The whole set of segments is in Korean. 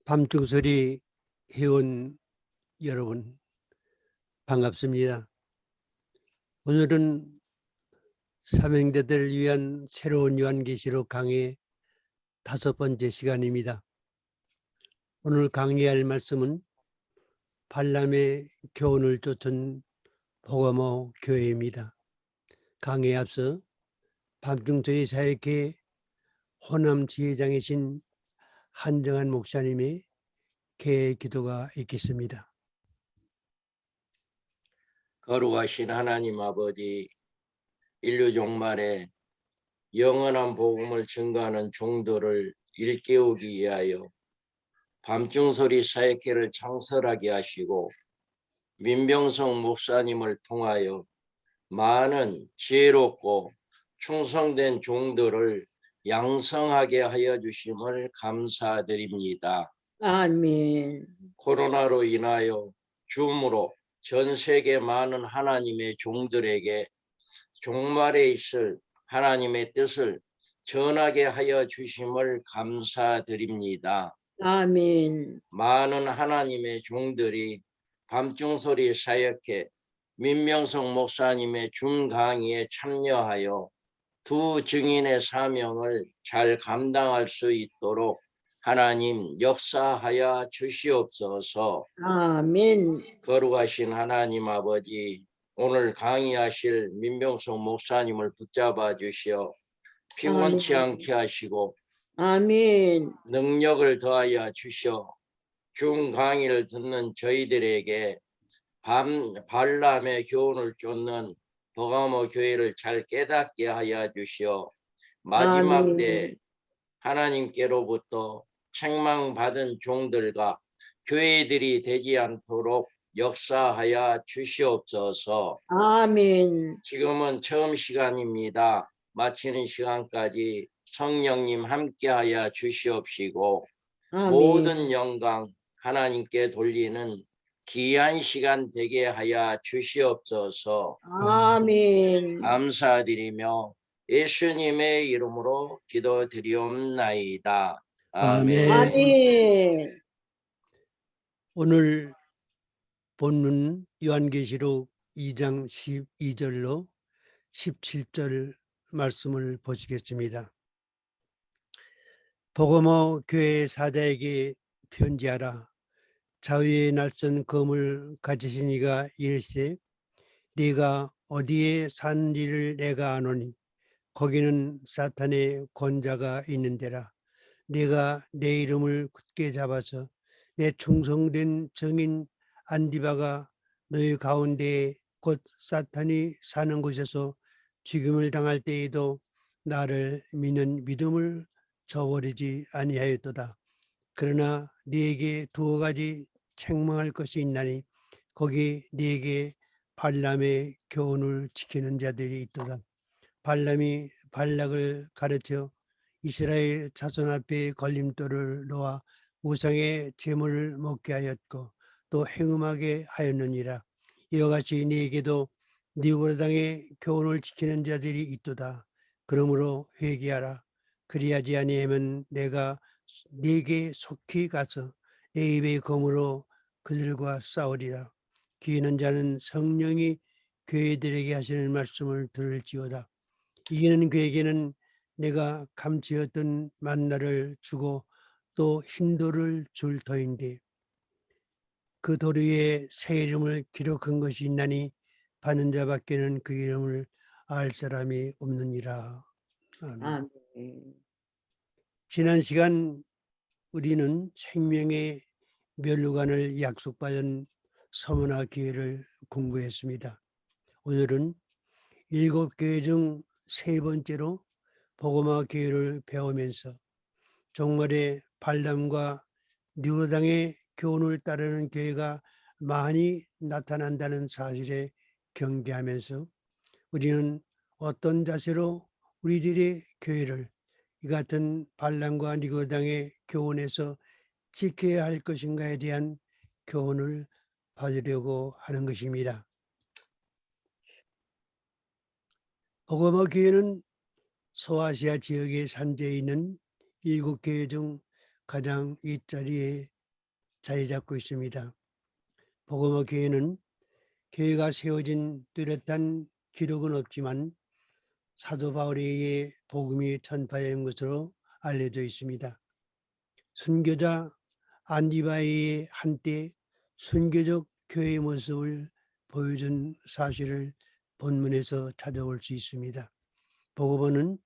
밤중소리 회원 여러분 반갑습니다. 오늘은 삼형제들을 위한 새로운 요한계시록 강의 5번째 시간입니다. 오늘 강의할 말씀은 발람의 교훈을 쫓은 보고모 교회입니다. 강의에 앞서 밤중소리 사역회 호남 지회장이신 한정한 목사님의 개의 기도가 있겠습니다. 거룩하신 하나님 아버지, 인류 종말에 영원한 복음을 증거하는 종들을 일깨우기 위하여 밤중소리 사역회를 창설하게 하시고 민병성 목사님을 통하여 많은 지혜롭고 충성된 종들을 양성하게 하여 주심을 감사드립니다. 아멘. 코로나로 인하여 줌으로 전 세계 많은 하나님의 종들에게 종말에 있을 하나님의 뜻을 전하게 하여 주심을 감사드립니다. 아멘. 많은 하나님의 종들이 밤중소리 사역회 민명성 목사님의 줌 강의에 참여하여 두 증인의 사명을 잘 감당할 수 있도록 하나님 역사하여 주시옵소서. 아멘. 거룩하신 하나님 아버지, 오늘 강의하실 민병성 목사님을 붙잡아 주시어 피곤치 아멘. 않게 하시고 아멘. 능력을 더하여 주시어 중 강의를 듣는 저희들에게 발람의 교훈을 쫓는 버가모 교회를 잘 깨닫게 하여 주시어 마지막 아멘. 때 하나님께로부터 책망받은 종들과 교회들이 되지 않도록 역사하여 주시옵소서. 아멘. 지금은 처음 시간입니다. 마치는 시간까지 성령님 함께하여 주시옵시고 아멘. 모든 영광 하나님께 돌리는 귀한 시간 되게 하여 주시옵소서. 아멘. 감사드리며 예수님의 이름으로 기도드리옵나이다. 아멘. 아멘. 오늘 본문 요한계시록 2장 12절로 17절 말씀을 보시겠습니다. 보고모 교회 사자에게 편지하라. 자위의 낯선 검을 가지신 이가 일세 네가 어디에 사는지를 내가 아노니 거기는 사탄의 권자가 있는 데라. 네가 내 이름을 굳게 잡아서 내 충성된 증인 안디바가 너희 가운데에 곧 사탄이 사는 곳에서 죽임을 당할 때에도 나를 믿는 믿음을 저버리지 아니하였도다. 그러나 네게 두 가지 책망할 것이 있나니 거기 네게 발람의 교훈을 지키는 자들이 있도다. 발람이 발락을 가르쳐 이스라엘 자손 앞에 걸림돌을 놓아 우상의 제물을 먹게 하였고 또 행음하게 하였느니라. 이와 같이 네게도 니고라 땅의 교훈을 지키는 자들이 있도다. 그러므로 회개하라. 그리하지 아니하면 내가 네게 속히 가서 내 입의 검으로 그들과 싸우리라. 귀 있는 자는 성령이 교회들에게 하시는 말씀을 들을지어다. 이기는 그에게는 내가 감추었던 만나를 주고 또 흰돌을 줄 터인데 그 돌 위에 새 이름을 기록한 것이 있나니 받는 자밖에는 그 이름을 알 사람이 없느니라. 아멘. 아멘. 지난 시간 우리는 생명의 멸류관을 약속받은 서문화 기회를 공부했습니다. 오늘은 7교회 중 3번째로 복음화 기회를 배우면서 종말의 발람과 니고당의 교훈을 따르는 교회가 많이 나타난다는 사실에 경계하면서 우리는 어떤 자세로 우리들의 교회를 이 같은 발람과 니고당의 교훈에서 지켜야 할 것인가에 대한 교훈을 받으려고 하는 것입니다. 복음화 교회는 소아시아 지역의 산재에 있는 7교회 중 가장 윗자리에 자리 잡고 있습니다. 복음화 교회는 교회가 세워진 뚜렷한 기록은 없지만 사도 바울에 의해 복음이 전파된 것으로 알려져 있습니다. 순교자 안디바의 한때 순교적 교회의 모습을 보여준 사실을 본문에서 찾아볼 수 있습니다. 복음화는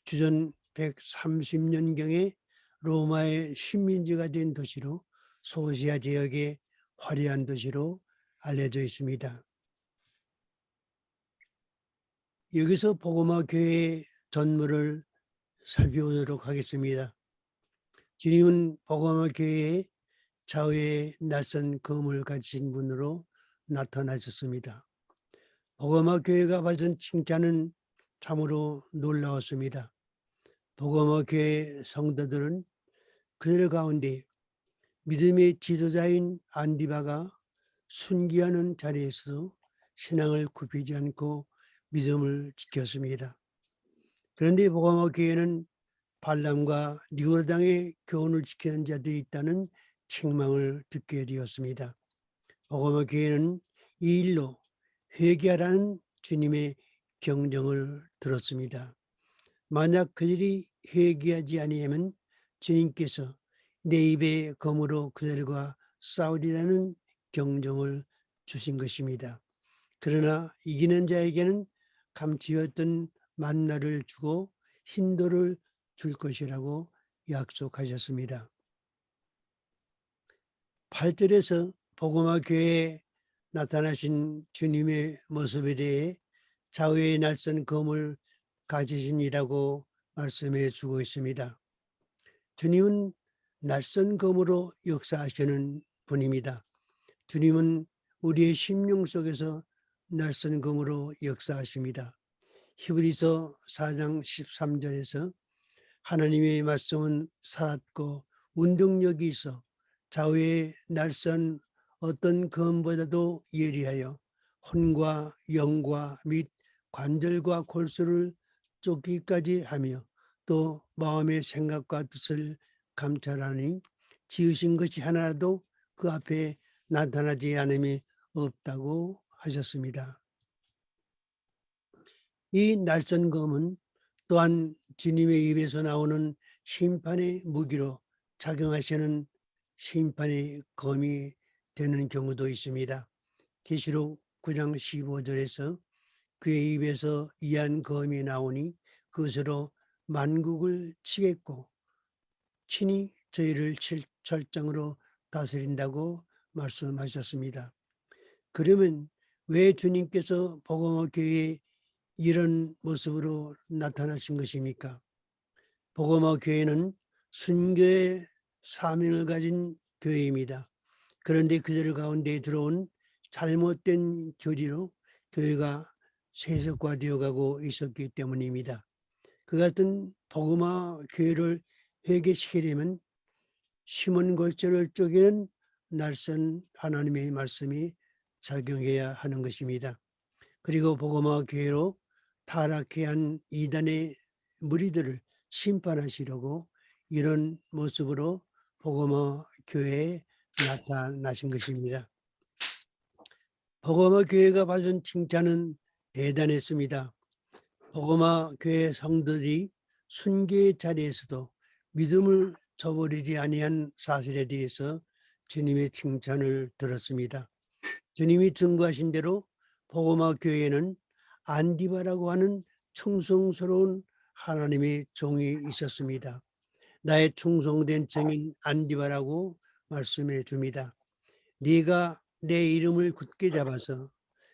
주전 130년경에 로마의 식민지가 된 도시로 소시아 지역의 화려한 도시로 알려져 있습니다. 여기서 복음화 교회의 전물을 살펴보도록 하겠습니다. 주님은 복음화 교회의 좌우에 낯선 검을 가진 분으로 나타나셨습니다. 복음화 교회가 받은 칭찬은 참으로 놀라웠습니다. 복음화 교회 성도들은 그들 가운데 믿음의 지도자인 안디바가 순기하는 자리에서 신앙을 굽히지 않고 믿음을 지켰습니다. 그런데 복음화 교회는 발람과 니고라당의 교훈을 지키는 자들이 있다는 책망을 듣게 되었습니다. 복음화 교회는 이 일로 회개하라는 주님의 경정을 들었습니다. 만약 그들이 회개하지 아니하면 주님께서 내 입의 검으로 그들과 싸우리라는 경종을 주신 것입니다. 그러나 이기는 자에게는 감추었던 만나를 주고 흰돌을 줄 것이라고 약속하셨습니다. 8절에서 복음화 교회에 나타나신 주님의 모습에 대해 좌우의 낯선 검을 가지신이라고 말씀해 주고 있습니다. 주님은 낯선 검으로 역사하시는 분입니다. 주님은 우리의 심령 속에서 낯선 검으로 역사하십니다. 히브리서 4장 13절에서 하나님의 말씀은 살았고 운동력이 있어 좌우의 낯선 어떤 검보다도 예리하여 혼과 영과 및 관절과 골수를 쫓기까지 하며 또 마음의 생각과 뜻을 감찰하니 지으신 것이 하나라도 그 앞에 나타나지 않음이 없다고 하셨습니다. 이 낯선 검은 또한 주님의 입에서 나오는 심판의 무기로 작용하시는 심판의 검이 되는 경우도 있습니다. 계시록 9장 15절에서 그의 입에서 이한 검이 나오니 그것으로 만국을 치겠고 친히 저희를 철장으로 다스린다고 말씀하셨습니다. 그러면 왜 주님께서 복음화 교회에 이런 모습으로 나타나신 것입니까? 복음화 교회는 순교의 사명을 가진 교회입니다. 그런데 그들 가운데 들어온 잘못된 교리로 교회가 세속화되어 가고 있었기 때문입니다. 그 같은 복음화 교회를 회개시키려면 심은골절을 쪼개는 낯선 하나님의 말씀이 작용해야 하는 것입니다. 그리고 복음화 교회로 타락해 한 이단의 무리들을 심판하시려고 이런 모습으로 복음화 교회에 나타나신 것입니다. 복음화 교회가 받은 칭찬은 대단했습니다. 복음화 교회 성도들이 순교의 자리에서도 믿음을 저버리지 아니한 사실에 대해서 주님의 칭찬을 들었습니다. 주님이 증거하신 대로 복음화 교회에는 안디바라고 하는 충성스러운 하나님의 종이 있었습니다. 나의 충성된 증인 안디바라고 말씀해 줍니다. 네가 내 이름을 굳게 잡아서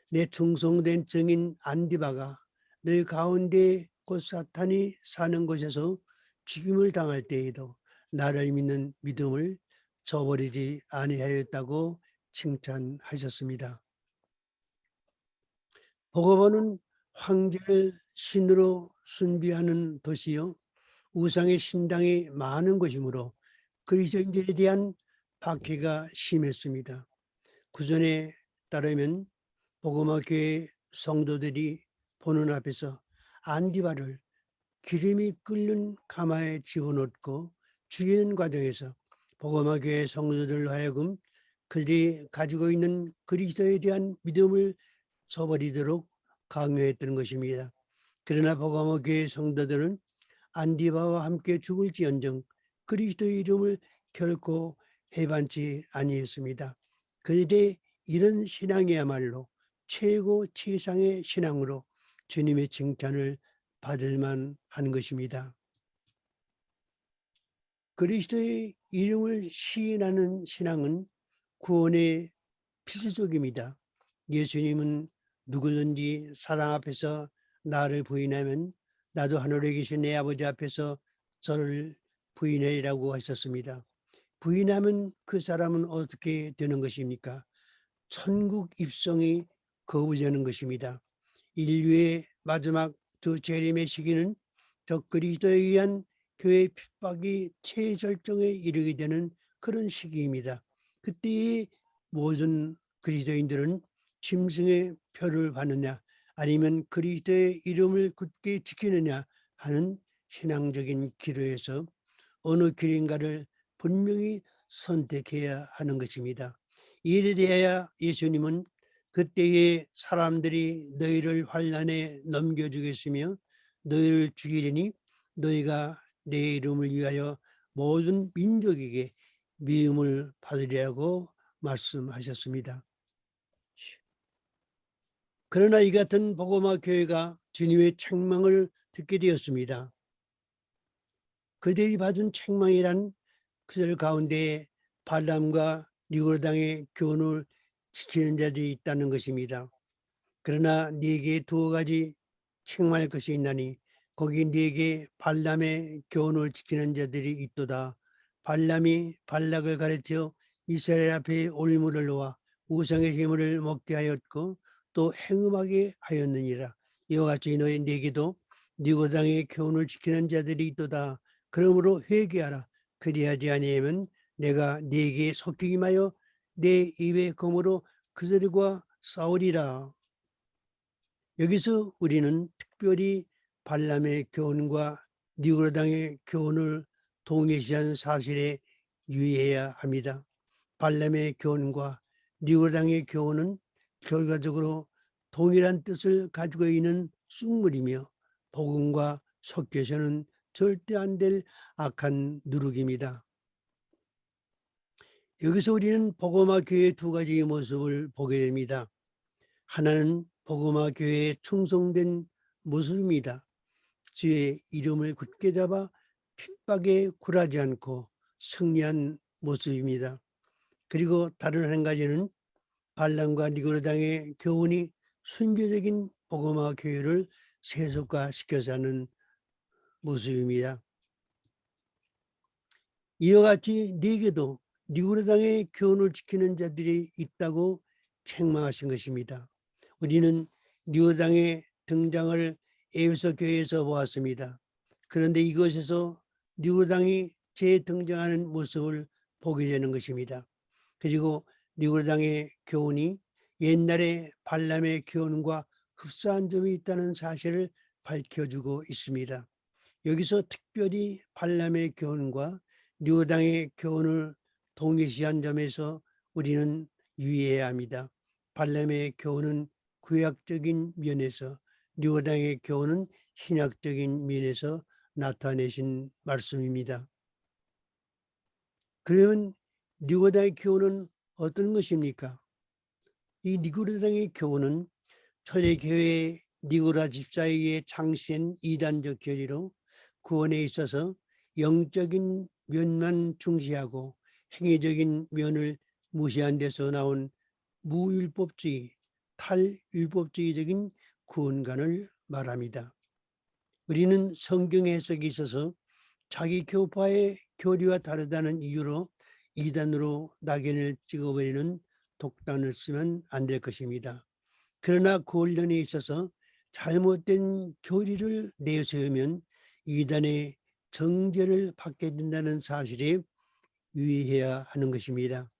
내 충성된 증인 안디바가 너희 가운데 곧 사탄이 사는 곳에서 죽임을 당할 때에도 나를 믿는 믿음을 저버리지 아니하였다고 칭찬하셨습니다. 복음화는 황제를 신으로 숭배하는 도시요 우상의 신당이 많은 곳이므로 그리스도인들에 대한 박해가 심했습니다. 구전에 따르면 복음화 교회 성도들이 보는 앞에서 안디바를 기름이 끓는 가마에 집어넣고 죽이는 과정에서 복음화 교회 성도들로 하여금 그들이 가지고 있는 그리스도에 대한 믿음을 저버리도록 강요했던 것입니다. 그러나 버가모 교회 성도들은 안디바와 함께 죽을지언정 그리스도의 이름을 결코 해반치 아니했습니다. 그들의 이런 신앙이야말로 최고 최상의 신앙으로 주님의 칭찬을 받을 만한 것입니다. 그리스도의 이름을 시인하는 신앙은 구원의 필수적입니다. 예수님은 누구든지 사람 앞에서 나를 부인하면 나도 하늘에 계신 내 아버지 앞에서 저를 부인하리라고 하셨습니다. 부인하면 그 사람은 어떻게 되는 것입니까? 천국 입성이 거부되는 것입니다. 인류의 마지막 두 재림의 시기는 저 그리스도에 의한 교회의 핍박이 최절정에 이르게 되는 그런 시기입니다. 그때의 모든 그리스도인들은 짐승의 표를 받느냐 아니면 그리스도의 이름을 굳게 지키느냐 하는 신앙적인 기로에서 어느 길인가를 분명히 선택해야 하는 것입니다. 이에 대하여 예수님은 그때에 사람들이 너희를 환난에 넘겨주겠으며 너희를 죽이리니 너희가 내 이름을 위하여 모든 민족에게 미움을 받으리라고 말씀하셨습니다. 그러나 이 같은 복음화 교회가 주님의 책망을 듣게 되었습니다. 그들이 받은 책망이란 그들 가운데 발람과 니고르당의 교훈을 지키는 자들이 있다는 것입니다. 그러나 네게 두 가지 책망할 것이 있나니 거기 네게 발람의 교훈을 지키는 자들이 있도다. 발람이 발락을 가르쳐 이스라엘 앞에 올무를 놓아 우상의 제물을 먹게 하였고 또 행음하게 하였느니라. 이와 같이 너희 네게도 니고당의 교훈을 지키는 자들이 있도다. 그러므로 회개하라. 그리하지 아니하면 내가 네게 속히기마여 내 입의 검으로 그들과 싸우리라. 여기서 우리는 특별히 발람의 교훈과 니고르당의 교훈을 동일시한 사실에 유의해야 합니다. 발람의 교훈과 니고르당의 교훈은 결과적으로 동일한 뜻을 가지고 있는 쑥물이며 복음과 섞여서는 절대 안 될 악한 누룩입니다. 여기서 우리는 복음화 교회의 두 가지 모습을 보게 됩니다. 하나는 복음화 교회에 충성된 모습입니다. 주의 이름을 굳게 잡아 핍박에 굴하지 않고 승리한 모습입니다. 그리고 다른 한 가지는 발람과 니고르당의 교훈이 순교적인 복음화 교회를 세속화시켜서 하는 모습입니다. 이와 같이 네게도 니고르당의 교훈을 지키는 자들이 있다고 책망하신 것입니다. 우리는 니고르당의 등장을 에베소 교회에서 보았습니다. 그런데 이것에서 니고르당이 재등장하는 모습을 보게 되는 것입니다. 그리고 니고르당의 교훈이 옛날의 발람의 교훈과 흡사한 점이 있다는 사실을 밝혀주고 있습니다. 여기서 특별히 발람의 교훈과 니고르당의 교훈을 동일시한 점에서 우리는 유의해야 합니다. 발람의 교훈은 구약적인 면에서, 니고르당의 교훈은 신약적인 면에서 나타내신 말씀입니다. 그러면 니고르당의 교훈은 어떤 것입니까? 이 니고르당의 교훈은 초대교회 니고라 집사에게 창시한 이단적 교리로 구원에 있어서 영적인 면만 중시하고 행위적인 면을 무시한 데서 나온 무율법주의, 탈율법주의적인 구원관을 말합니다. 우리는 성경 해석에 있어서 자기 교파의 교리와 다르다는 이유로 이단으로 낙인을 찍어버리는 독단을 쓰면 안 될 것입니다. 그러나 구원론에 있어서 잘못된 교리를 내세우면 이단의 정죄를 받게 된다는 사실에 유의해야 하는 것입니다.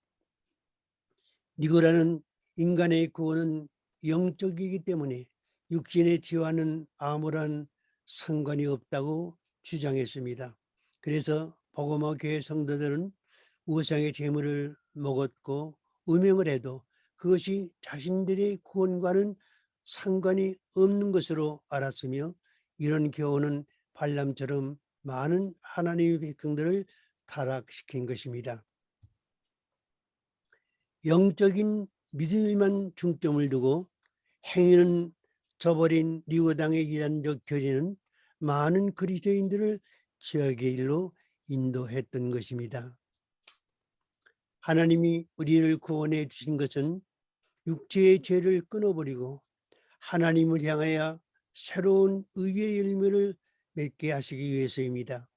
니고라는 인간의 구원은 영적이기 때문에 육신의 지와는 아무런 상관이 없다고 주장했습니다. 그래서 복음화 교회 성도들은 우상의 제물을 먹었고 음행을 해도 그것이 자신들의 구원과는 상관이 없는 것으로 알았으며 이런 교훈은 발람처럼 많은 하나님의 백성들을 타락시킨 것입니다. 영적인 믿음에만 중점을 두고 행위는 저버린 리고당의 이단적 교리는 많은 그리스도인들을 지옥의 일로 인도했던 것입니다. 하나님이 우리를 구원해 주신 것은 육체의 죄를 끊어버리고 하나님을 향하여 새로운 의의 열매를 맺게 하시기 위해서입니다.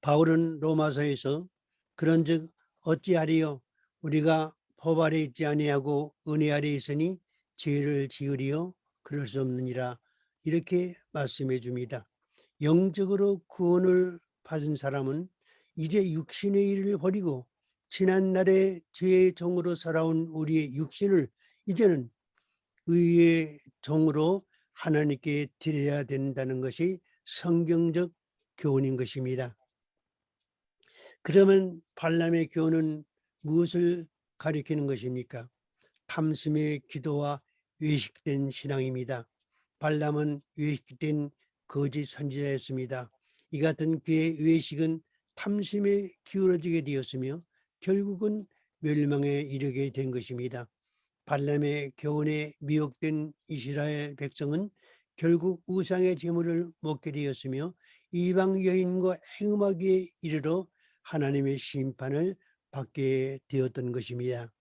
바울은 로마서에서 그런즉 어찌하리요 우리가 법 아래 있지 아니하고 은혜 아래 있으니 죄를 지으리요 그럴 수 없느니라 이렇게 말씀해 줍니다. 영적으로 구원을 받은 사람은 이제 육신의 일을 버리고 지난날의 죄의 종으로 살아온 우리의 육신을 이제는 의의 종으로 하나님께 드려야 된다는 것이 성경적 교훈인 것입니다. 그러면 발람의 교훈은 무엇을 가리키는 것입니까? 탐심의 기도와 외식된 신앙입니다. 발람은 외식된 거짓 선지자였습니다. 이 같은 그의 외식은 탐심에 기울어지게 되었으며 결국은 멸망에 이르게 된 것입니다. 발람의 교훈에 미혹된 이스라엘 백성은 결국 우상의 제물을 먹게 되었으며 이방 여인과 행음하기에 이르러 하나님의 심판을 받게 되었던 것입니다.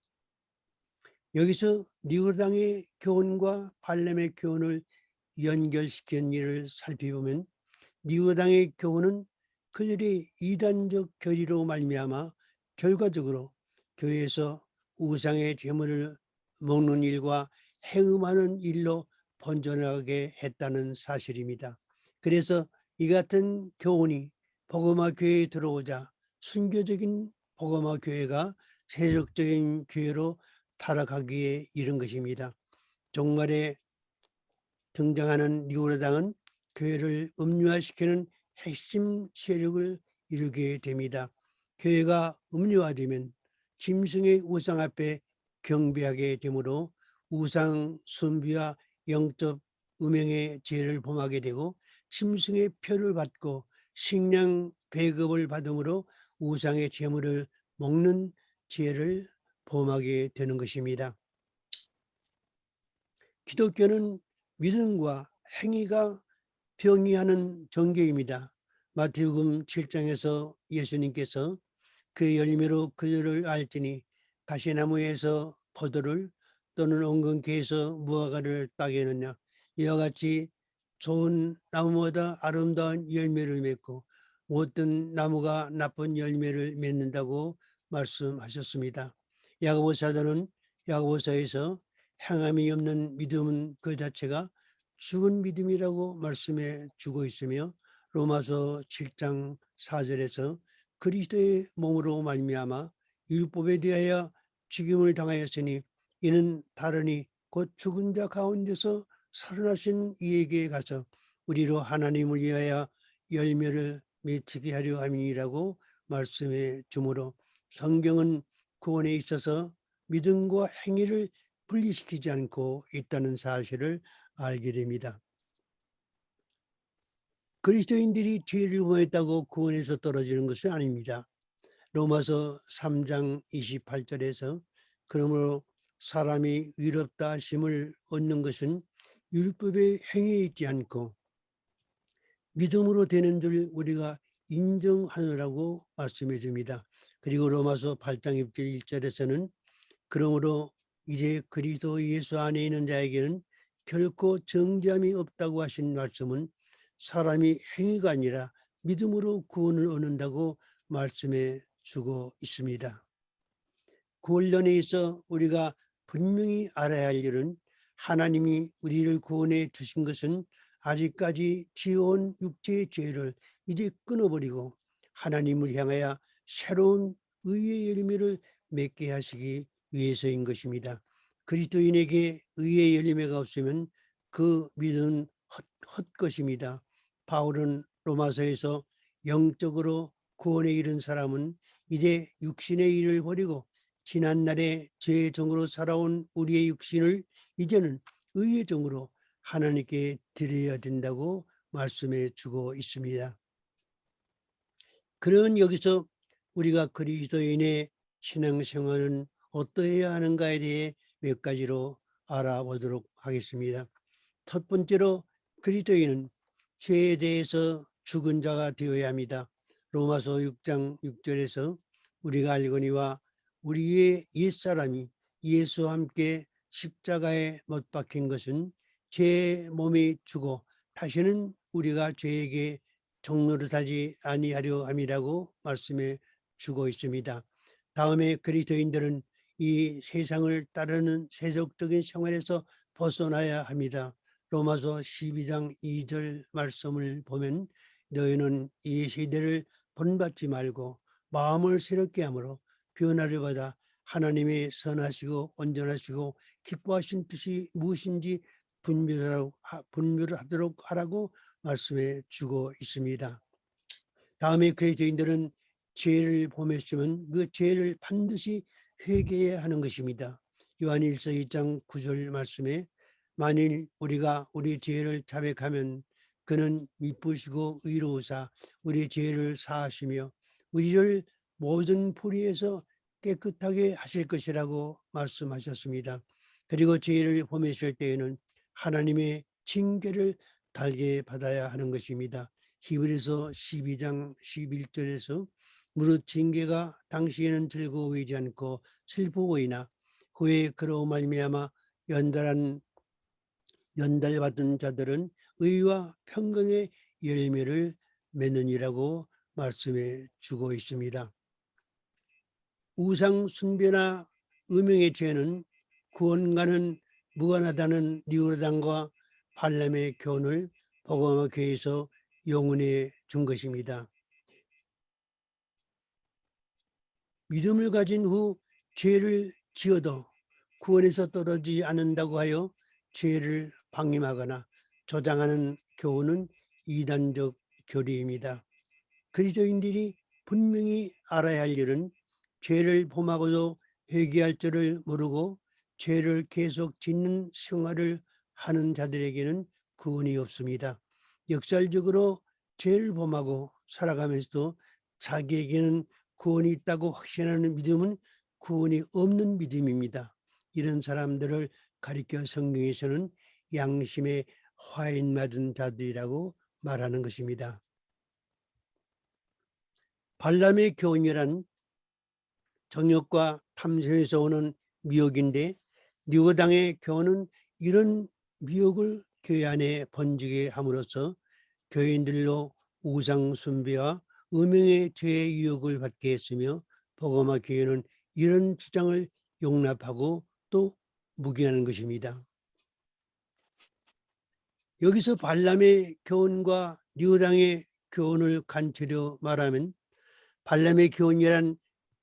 여기서 리고당의 교훈과 발람의 교훈을 연결시킨 일을 살펴보면 리고당의 교훈은 그들의 이단적 교리로 말미암아 결과적으로 교회에서 우상의 제물을 먹는 일과 행음하는 일로 번져나가게 했다는 사실입니다. 그래서 이 같은 교훈이 복음화 교회에 들어오자 순교적인 복음화 교회가 세속적인 교회로 타락하기에 이른 것입니다. 종말에 등장하는 리고당은 교회를 음료화시키는 핵심 세력을 이루게 됩니다. 교회가 음료화되면 짐승의 우상 앞에 경배하게 되므로 우상 숭배와 영적 음행의 죄를 범하게 되고 짐승의 표를 받고 식량 배급을 받음으로 우상의 제물을 먹는 죄를 범하게 되는 것입니다. 기독교는 믿음과 행위가 병이하는 종교입니다. 마태복음 7장에서 예수님께서 그 열매로 그들을 알지니 가시나무에서 포도를 또는 엉겅퀴에서 무화과를 따겠느냐 이와 같이 좋은 나무보다 아름다운 열매를 맺고 어떤 나무가 나쁜 열매를 맺는다고 말씀하셨습니다. 야고보 사도는 야고보서에서 행함이 없는 믿음은 그 자체가 죽은 믿음이라고 말씀해 주고 있으며 로마서 7장 4절에서 그리스도의 몸으로 말미암아 율법에 대하여 죽임을 당하였으니 이는 다르니 곧 죽은 자 가운데서 살아나신 이에게 가서 우리로 하나님을 위하여 열매를 맺히게 하려 함이라고 말씀해 주므로 성경은 구원에 있어서 믿음과 행위를 분리시키지 않고 있다는 사실을 알게 됩니다. 그리스도인들이 죄를 범했다고 구원에서 떨어지는 것은 아닙니다. 로마서 3장 28절에서 그러므로 사람이 의롭다 하심을 얻는 것은 율법의 행위에 있지 않고 믿음으로 되는 줄 우리가 인정하느라고 말씀해 줍니다. 그리고 로마서 8장 1절에서는 그러므로 이제 그리스도 예수 안에 있는 자에게는 결코 정죄함이 없다고 하신 말씀은 사람이 행위가 아니라 믿음으로 구원을 얻는다고 말씀해 주고 있습니다. 구원론에 있어 우리가 분명히 알아야 할 일은 하나님이 우리를 구원해 주신 것은 아직까지 지어온 육체의 죄를 이제 끊어버리고 하나님을 향하여 새로운 의의 열매를 맺게 하시기 위해서인 것입니다. 그리스도인에게 의의 열매가 없으면 그 믿음은 헛것입니다. 바울은 로마서에서 영적으로 구원에 이른 사람은 이제 육신의 일을 버리고 지난날에 죄의 종으로 살아온 우리의 육신을 이제는 의의 종으로 하나님께 드려야 된다고 말씀해 주고 있습니다. 그러면 여기서 우리가 그리스도인의 신앙생활은 어떠해야 하는가에 대해 몇 가지로 알아보도록 하겠습니다. 첫 번째로 그리스도인은 죄에 대해서 죽은 자가 되어야 합니다. 로마서 6장 6절에서 우리가 알거니와 우리의 옛사람이 예수와 함께 십자가에 못 박힌 것은 죄의 몸이 죽어 다시는 우리가 죄에게 종노릇하지 아니하려 함이라고 말씀해 주고 있습니다. 다음에 그리스도인들은 이 세상을 따르는 세속적인 생활에서 벗어나야 합니다. 로마서 12장 2절 말씀을 보면 너희는 이 시대를 본받지 말고 마음을 새롭게 함으로 변화를 받아 하나님의 선하시고 온전하시고 기뻐하신 뜻이 무엇인지 분별하도록 하라고 말씀해 주고 있습니다. 다음에 그리스도인들은 죄를 범했으면 그 죄를 반드시 회개해야 하는 것입니다. 요한일서 2장 9절 말씀에 만일 우리가 우리 죄를 자백하면 그는 미쁘시고 의로우사 우리 죄를 사하시며 우리를 모든 불의에서 깨끗하게 하실 것이라고 말씀하셨습니다. 그리고 죄를 범했을 때에는 하나님의 징계를 달게 받아야 하는 것입니다. 히브리서 12장 11절에서 무릇 징계가 당시에는 즐거워하지 않고 슬퍼 보이나 후에 그로 말미암아 연달받은 자들은 의와 평강의 열매를 맺느니라고 말씀해 주고 있습니다. 우상 숭배나 음행의 죄는 구원과는 무관하다는 리우르당과 발람의 교훈을 복음화 교회에서 용언해 준 것입니다. 믿음을 가진 후 죄를 지어도 구원에서 떨어지지 않는다고 하여 죄를 방임하거나 조장하는 교훈은 이단적 교리입니다. 그리스도인들이 분명히 알아야 할 일은 죄를 범하고도 회개할 줄을 모르고 죄를 계속 짓는 생활을 하는 자들에게는 구원이 없습니다. 역설적으로 죄를 범하고 살아가면서도 자기에게는 구원이 있다고 확신하는 믿음은 구원이 없는 믿음입니다. 이런 사람들을 가리켜 성경에서는 양심에 화인 맞은 자들이라고 말하는 것입니다. 발람의 교훈이란 정욕과 탐심에서 오는 미혹인데 니고당의 교훈은 이런 미혹을 교회 안에 번지게 함으로써 교인들로 우상 숭배와 음행의 죄의 유혹을 받게 했으며 복음화 교회는 이런 주장을 용납하고 또 묵인하는 것입니다. 여기서 발람의 교훈과 니고당의 교훈을 간추려 말하면 발람의 교훈이란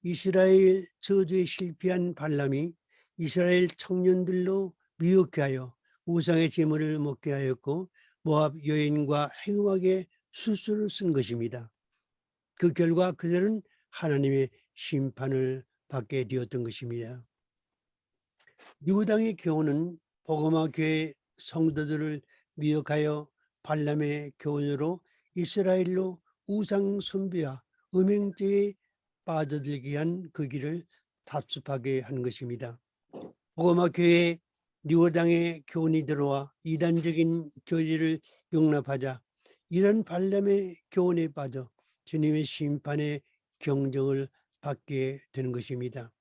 이스라엘 저주에 실패한 발람이 이스라엘 청년들로 미혹해 하여 우상의 제물을 먹게 하였고 모압 여인과 행음하게 술수를 쓴 것입니다. 그 결과 그들은 하나님의 심판을 받게 되었던 것입니다. 니고당의 교훈은 복음화 교회 성도들을 미혹하여 발람의 교훈으로 이스라엘로 우상 숭배와 음행죄에 빠져들게 한 그 길을 답습하게 한 것입니다. 복음화 교회에 니고당의 교훈이 들어와 이단적인 교리를 용납하자 이런 발람의 교훈에 빠져 주님의 심판의 경정을 받게 되는 것입니다.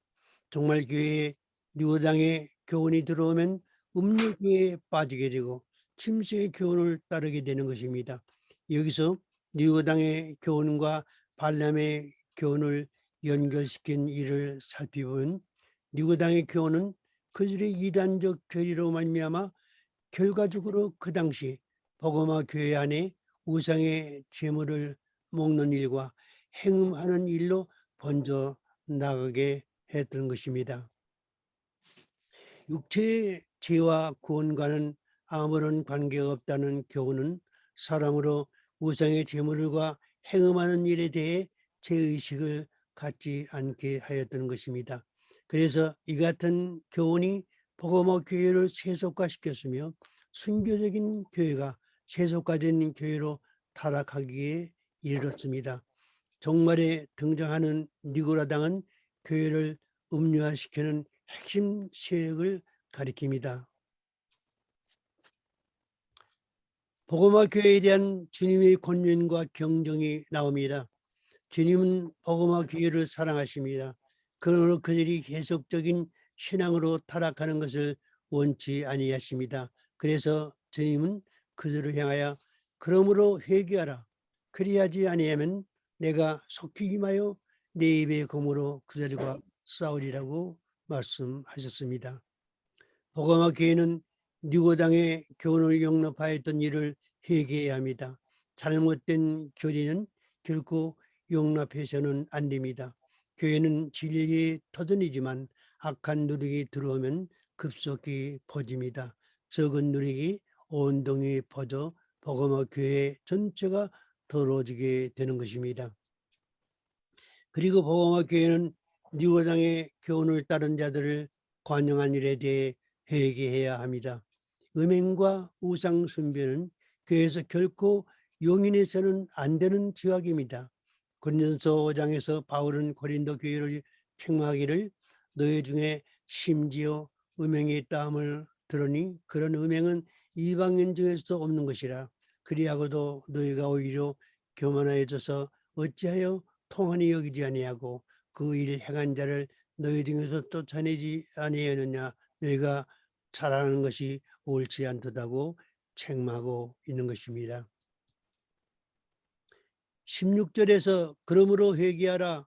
정말 교회에 니고당의 교훈이 들어오면 음료교회에 빠지게 되고 침세의 교훈을 따르게 되는 것입니다. 여기서 니고당의 교훈과 발람의 교훈을 연결시킨 일을 살펴보면 니고당의 교훈은 그들의 이단적 교리로 말미암아 결과적으로 그 당시 복음화 교회 안에 우상의 제물을 먹는 일과 행음하는 일로 번져 나가게 했던 것입니다. 육체의 죄와 구원과는 아무런 관계가 없다는 교훈은 사람으로 우상의 제물과 행음하는 일에 대해 죄의식을 갖지 않게 하였던 것입니다. 그래서 이 같은 교훈이 복음화 교회를 세속화시켰으며 순교적인 교회가 세속화된 교회로 타락하기에 이르렀습니다. 종말에 등장하는 니고라당은 교회를 음료화시키는 핵심 세력을 가리킵니다. 복음화 교회에 대한 주님의 권면과 경종이 나옵니다. 주님은 복음화 교회를 사랑하십니다. 그러므로 그들이 계속적인 신앙으로 타락하는 것을 원치 아니하십니다. 그래서 주님은 그들을 향하여 그러므로 회개하라. 그리하지 아니하면 내가 속히 임하여 내 입의 검으로 그들과 싸우리라고 말씀하셨습니다. 복음화 교회는 니고당의 교훈을 용납하였던 일을 회개해야 합니다. 잘못된 교리는 결코 용납해서는 안 됩니다. 교회는 진리의 터전이지만 악한 누룩이 들어오면 급속히 퍼집니다. 적은 누룩이 온 동에 퍼져 복음화 교회 전체가 더러워지게 되는 것입니다. 그리고 복음화 교회는 니고당의 교훈을 따른 자들을 관용한 일에 대해 회개해야 합니다. 음행과 우상 숭배는 교회에서 결코 용인해서는 안 되는 죄악입니다. 고린도서 5장에서 바울은 고린도 교회를 책망하기를 너희 중에 심지어 음행이 있다함을 들으니 그런 음행은 이방인 중에서 없는 것이라. 그리하고도 너희가 오히려 교만하여져서 어찌하여 통한이 여기지 아니하고 그 일 행한 자를 너희 중에서 쫓아내지 아니하였느냐. 너희가 잘하는 것이 옳지 않다고 책망하고 있는 것입니다. 16절에서 그러므로 회개하라.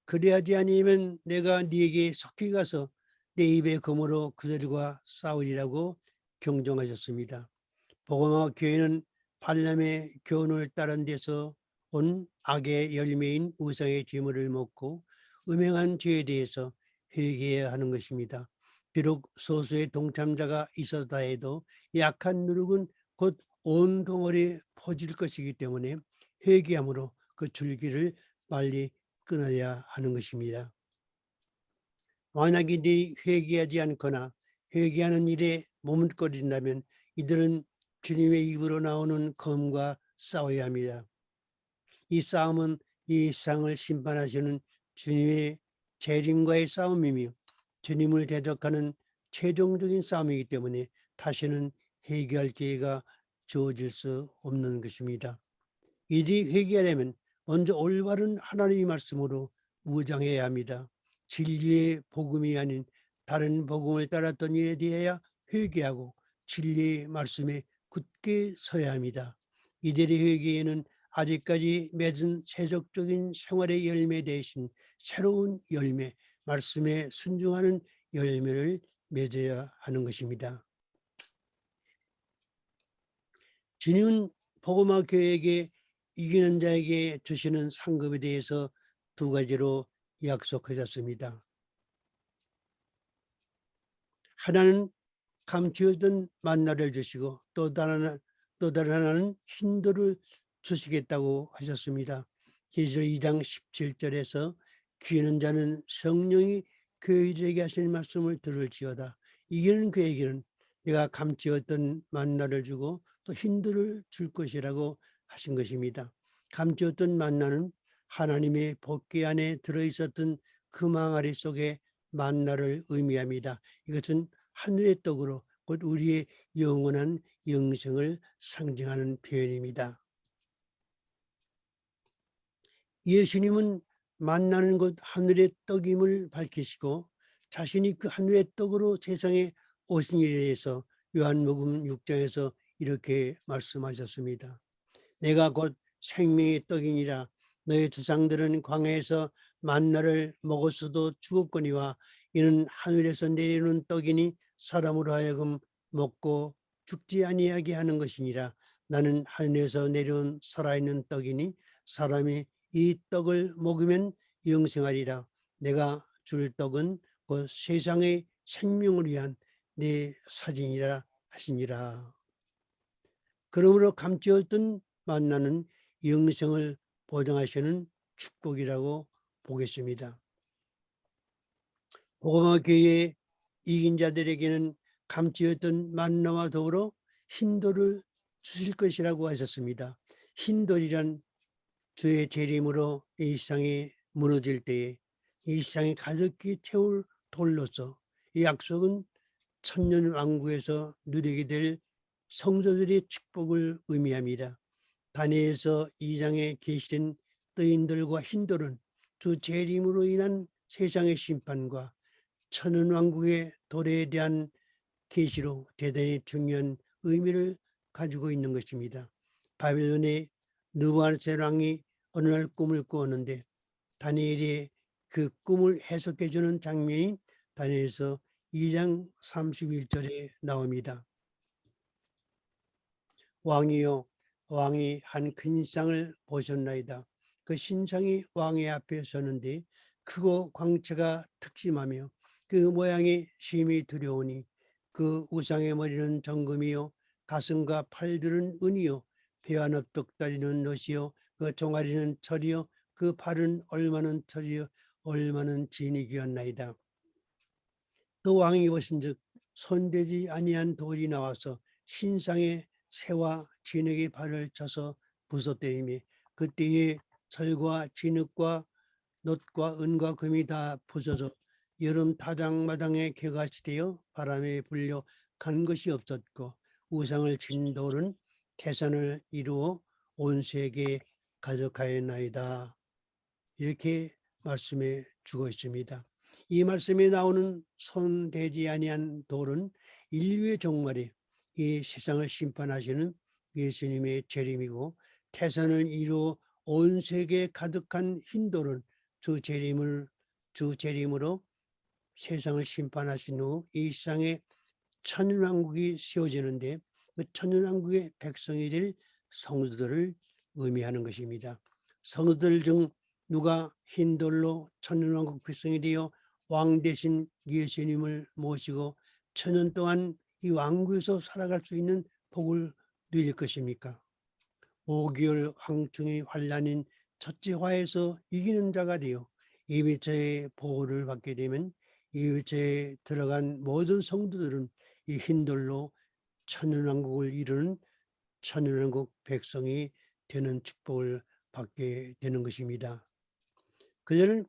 그리하지 아니하면 내가 네게 속히 가서 내 입의 검으로 그들과 싸우리라고 경종하셨습니다. 복음화 교회는 발람의 교훈을 따른 데서 온 악의 열매인 우상의 제물을 먹고 음행한 죄에 대해서 회개해야 하는 것입니다. 비록 소수의 동참자가 있었다 해도 약한 누룩은 곧 온 덩어리에 퍼질 것이기 때문에 회개함으로 그 줄기를 빨리 끊어야 하는 것입니다. 만약 이들이 회개하지 않거나 회개하는 일에 머뭇거린다면 이들은 주님의 입으로 나오는 검과 싸워야 합니다. 이 싸움은 이 세상을 심판하시는 주님의 재림과의 싸움이며 주님을 대적하는 최종적인 싸움이기 때문에 다시는 회개할 기회가 주어질 수 없는 것입니다. 이들이 회개하려면 먼저 올바른 하나님의 말씀으로 무장해야 합니다. 진리의 복음이 아닌 다른 복음을 따랐던 일에 대하여 회개하고 진리의 말씀에 굳게 서야 합니다. 이들의 회개에는 아직까지 맺은 세속적인 생활의 열매 대신 새로운 열매, 말씀에 순종하는 열매를 맺어야 하는 것입니다. 주님은 복음화 교회에게 이기는 자에게 주시는 상급에 대해서 두 가지로 약속하셨습니다. 하나는 감추어진 만나를 주시고 또 다른 하나는 힌도를 주시겠다고 하셨습니다. 계시록 2장 17절에서 귀하는 자는 성령이 교회들에게 하시는 말씀을 들을지어다. 이기는 그에게는 내가 감추었던 만나를 주고 또 힌도를 줄 것이라고 하신 것입니다. 감추었던 만나는 하나님의 복궤 안에 들어있었던 그 망아리 속에 만나를 의미합니다. 이것은 하늘의 떡으로 곧 우리의 영원한 영생을 상징하는 표현입니다. 예수님은 만나는 것 하늘의 떡임을 밝히시고 자신이 그 하늘의 떡으로 세상에 오신 일에 대해서 요한복음 6장에서 이렇게 말씀하셨습니다. 내가 곧 생명의 떡이니라. 너희 조상들은 광야에서 만나를 먹었어도 죽었거니와 이는 하늘에서 내리는 떡이니 사람으로 하여금 먹고 죽지 아니하게 하는 것이니라. 나는 하늘에서 내려온 살아있는 떡이니 사람이 이 떡을 먹으면 영생하리라. 내가 줄 떡은 그 세상의 생명을 위한 내 사진이라 하시니라. 그러므로 감추었던 만나는 영생을 보장하시는 축복이라고 보겠습니다. 복음화 교회에 이긴 자들에게는 감추었던 만나와 더불어 흰돌을 주실 것이라고 하셨습니다. 흰돌이란 주의 재림으로 이 세상에 무너질 때에 이 세상에 가득히 채울 돌로서 이 약속은 천년 왕국에서 누리게 될 성도들의 축복을 의미합니다. 다니엘서 2장에 계시된 뜨인돌과 흰돌은 주 재림으로 인한 세상의 심판과 천년 왕국의 도래에 대한 계시로 대단히 중요한 의미를 가지고 있는 것입니다. 바벨론의 느부갓네살 왕이 어느 날 꿈을 꾸었는데 다니엘이 그 꿈을 해석해 주는 장면이 다니엘서 2장 31절에 나옵니다. 왕이여, 왕이 한 큰 신상을 보셨나이다. 그 신상이 왕의 앞에 서는데 크고 광채가 특심하며 그 모양이 심히 두려우니 그 우상의 머리는 정금이요 가슴과 팔들은 은이요 배와 넙떡다리는 놋이요 그 종아리는 철이요 그 팔은 얼마는 철이요 얼마는 진이 귀었나이다. 또 왕이 보신즉 손대지 아니한 돌이 나와서 신상의 새와 진흙의 발을 쳐서 부쉈더이며 그때에 철과 진흙과 놋과 은과 금이 다 부서져 여름 타작마당에 개같이 되어 바람에 불려 간 것이 없었고 우상을 친 돌은 태산을 이루어 온 세계에 가득하였나이다. 이렇게 말씀해 주고 있습니다. 이 말씀에 나오는 손대지 아니한 돌은 인류의 종말에 이 세상을 심판하시는 예수님의 재림이고 태산을 이루어 온 세계에 가득한 흰 돌은 주 재림으로 세상을 심판하신 후 이 세상에 천년왕국이 세워지는데 그 천년왕국의 백성이 될 성도들을 의미하는 것입니다. 성도들 중 누가 흰돌로 천년왕국 백성이 되어 왕 대신 예수님을 모시고 천년 동안 이 왕국에서 살아갈 수 있는 복을 누릴 것입니까? 5개월 황충의 환란인 첫째 화에서 이기는 자가 되어 예배처의 보호를 받게 되면 예배처에 들어간 모든 성도들은 이 흰돌로 천년왕국을 이루는 천년왕국 백성이 되는 축복을 받게 되는 것입니다. 그들은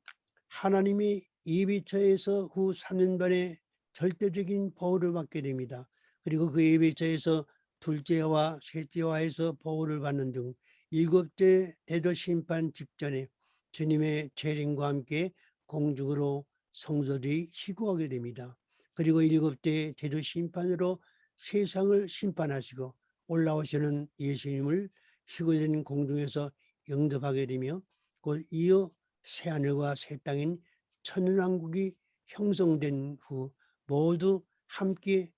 하나님이 예배처에서 후 3년 반에 절대적인 보호를 받게 됩니다. 그리고 그 예배처에서 둘째와 셋째와에서 보호를 받는 등 7째 대도 심판 직전에 주님의 재림과 함께 공중으로 성도들이 희고하게 됩니다. 그리고 7째 대도 심판으로 세상을 심판하시고 올라오시는 예수님을 희고된 공중에서 영접하게 되며 곧 이어 새하늘과 새 땅인 천년왕국이 형성된 후 모두 함께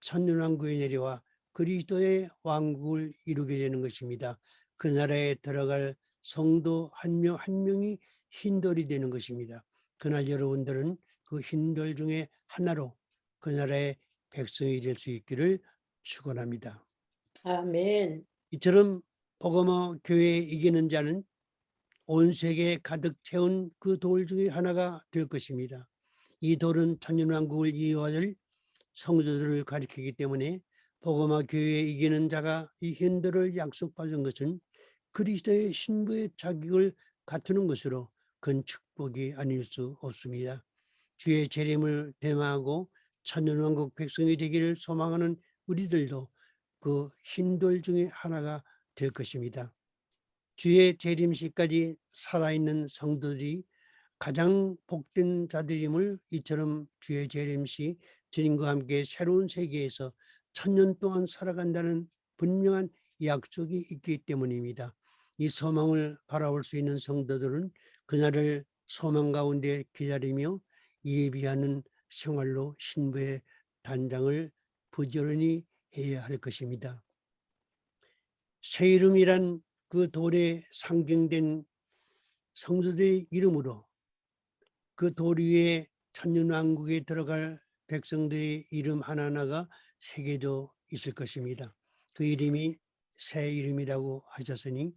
천년왕국에 내려와 그리스도의 왕국을 이루게 되는 것입니다. 그 나라에 들어갈 성도 한 명 한 명이 흰돌이 되는 것입니다. 그날 여러분들은 그 흰돌 중에 하나로 그 나라의 백성이 될 수 있기를 축원합니다. 아멘. 이처럼 복음화 교회에 이기는 자는 온 세계에 가득 채운 그 돌 중에 하나가 될 것입니다. 이 돌은 천년왕국을 이어받을 성도들을 가리키기 때문에 복음화 교회에 이기는 자가 이 흰돌을 약속받은 것은 그리스도의 신부의 자격을 갖추는 것으로 큰 축복이 아닐 수 없습니다. 주의 재림을 대마하고 천년왕국 백성이 되기를 소망하는 우리들도 그 흰돌 중에 하나가 될 것입니다. 주의 재림시까지 살아있는 성도들이 가장 복된 자들임을 이처럼 주의 재림시 주님과 함께 새로운 세계에서 천년 동안 살아간다는 분명한 약속이 있기 때문입니다. 이 소망을 바라볼 수 있는 성도들은 그날을 소망 가운데 기다리며 예비하는 생활로 신부의 단장을 부지런히 해야 할 것입니다. 새 이름이란 그 돌에 상징된 성도들의 이름으로 그 돌 위에 천년왕국에 들어갈 백성들의 이름 하나하나가 새겨져 있을 것입니다. 그 이름이 새 이름이라고 하셨으니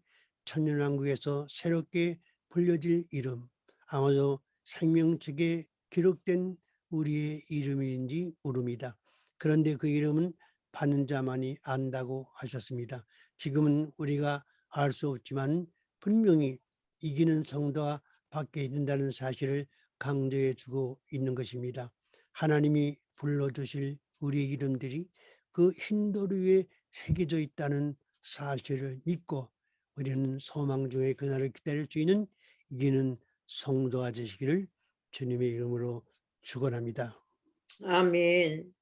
천년왕국에서 새롭게 불려질 이름, 아마도 생명책에 기록된 우리의 이름인지 모릅니다. 그런데 그 이름은 받는 자만이 안다고 하셨습니다. 지금은 우리가 알 수 없지만 분명히 이기는 성도가 받게 된다는 사실을 강조해 주고 있는 것입니다. 하나님이 불러주실 우리의 이름들이 그 흰돌 위에 새겨져 있다는 사실을 믿고 우리는 소망주의 그날을 기다릴 수 있는 이기는 성도가 되시기를 주님의 이름으로 축원합니다. 아멘.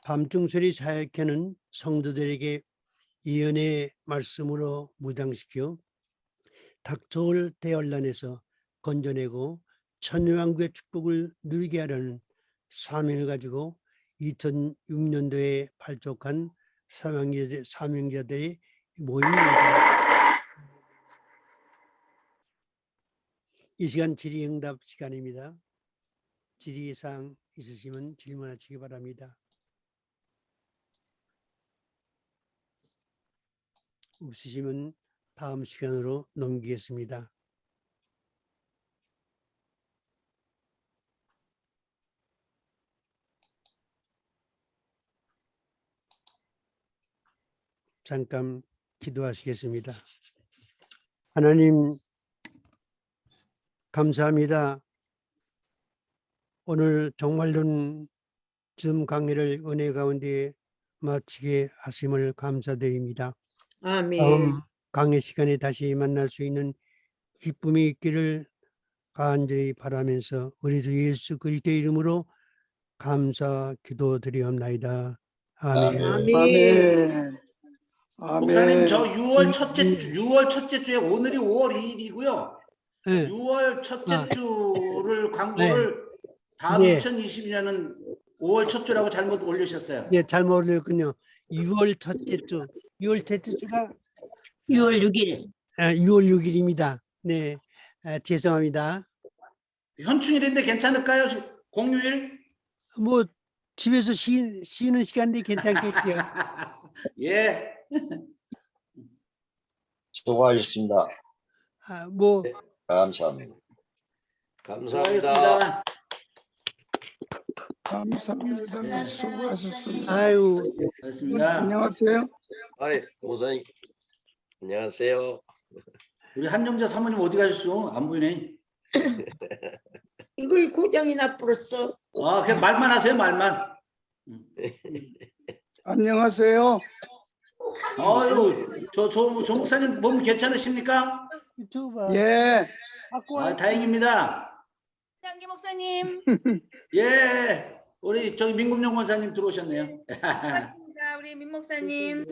밤중소리 사역회는 성도들에게 예언의 말씀으로 무장시켜 닥쳐올 대환란에서 건져내고 천년왕국의 축복을 누리게 하려는 사명을 가지고 2006년도에 발족한 사명자들의 모임입니다. 이 시간 질의응답 시간입니다. 질의사항 있으시면 질문하시기 바랍니다. 없으시면 다음 시간으로 넘기겠습니다. 잠깐 기도하시겠습니다. 하나님 감사합니다. 오늘 정말로 줌 강의를 은혜 가운데 마치게 하심을 감사드립니다. 아멘. 다음 강의 시간에 다시 만날 수 있는 기쁨이 있기를 간절히 바라면서 우리 주 예수 그리스도의 이름으로 감사 기도드리옵나이다. 아멘. 아멘. 아멘. 아멘. 목사님 저 6월 첫째 주에 오늘이 5월 2일이고요. 네. 6월 첫째 아. 주를 광고를 다음 네. 2020년은 5월 첫 주라고 잘못 올리셨어요. 예, 잘못 올렸군요. 6월 첫째 주, 6월 첫째 주가 6월 6일. 6월 6일입니다. 네, 죄송합니다. 현충일인데 괜찮을까요? 공휴일? 뭐 집에서 쉬는 시간도 괜찮겠죠. 예. 수고하셨습니다. 뭐 감사합니다. 감사합니다. 수고하셨습니다. 감사합니다. 수고하셨습니다. 아유, 고맙습니다. 안녕하세요. 아이, 목사님 안녕하세요. 우리 한영자 사모님 어디 가셨어? 안 보이네. 이걸 고장이 나버렸어. 아, 그냥 말만 하세요, 말만. 안녕하세요. 아유, 조 목사님 몸 괜찮으십니까? 유튜브 예. 아, 다행입니다. 장기 목사님. 예, 우리 저기 민금용 권사님 들어오셨네요. 반갑습니다. 우리 민 목사님.